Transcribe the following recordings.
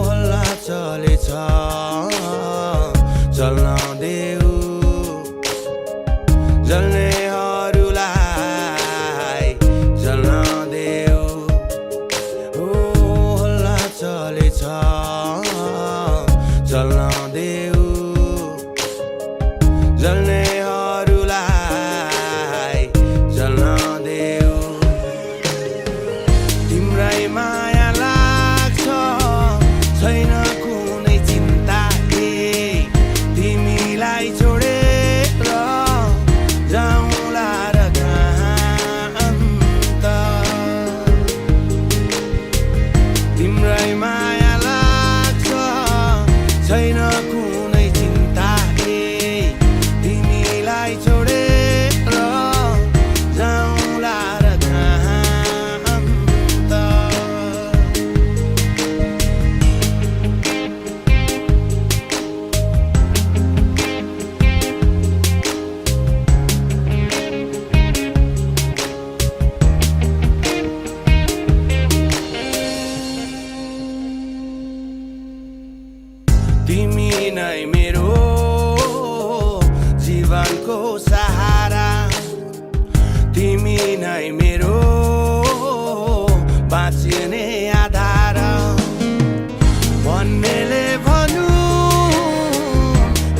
हल्ला चलेछ चल्न देऊ जल्नेहरूलाई जल्न देऊ हल्ला चलेछ चल्न देऊ जल्नेहरूलाई जल्न देऊ तिम्रै माया लाग्छ छैन कुनै चिन्ता तिमीलाई छोडेर जाउँला र अन्त तिम्रै माया लाग्छ छैन कुनै चिन्ता तिमीलाई छोडेर जाउँला र अन्त तिमी नै मेरो जीवनको सहारा तिमी नै मेरो बाँच्ने आधार भन्नेले भन्नु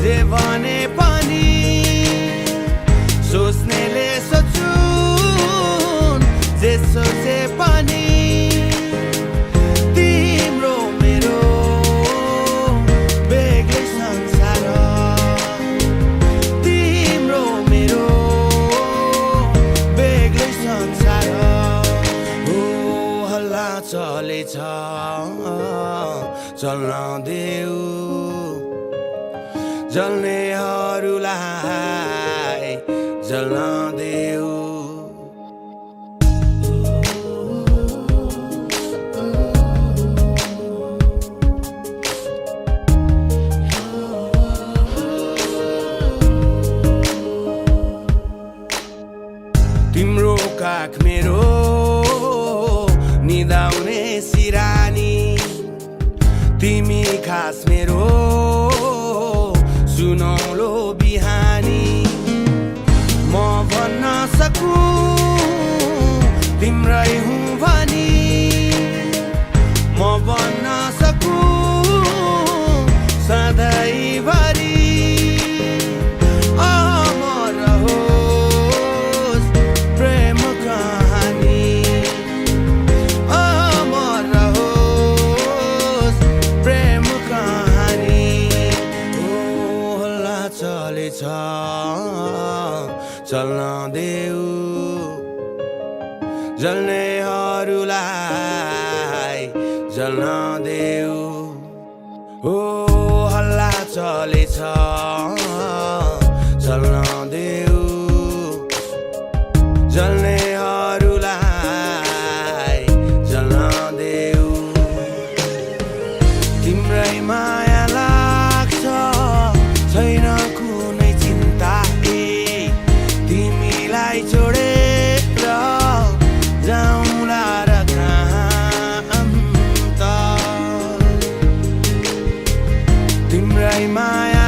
जे भने पनि सोच्नेले सोचुन् जे सोचे पनि तिम्रो मेरो बेग्लै संसार तिम्रो मेरो बेग्लै संसार हल्ला चलेछ चल्न देऊ जल्नेहरूलाई जल्न देऊ तिम्रो काख मेरो निदाउने सिरानी तिमी खास मेरो सुनौलो बिहानी म भन्न सकूं तिम्रै हुँ भनी म भन्न सकूं सधैँभरि अमर रहोस् प्रेम कहानी अमर रहोस् प्रेम कहानी हल्ला चलेछ चल्न देऊ जल्नेहरूलाई जल्न देऊ हल्ला चलेछ चल्न देऊ जल्नेहरूलाई जल्न देऊ तिम्रै माया लाग्छ छैन कुनै चिन्ता तिमीलाई छोडेर जाउँला र अन्त तिम्रै माया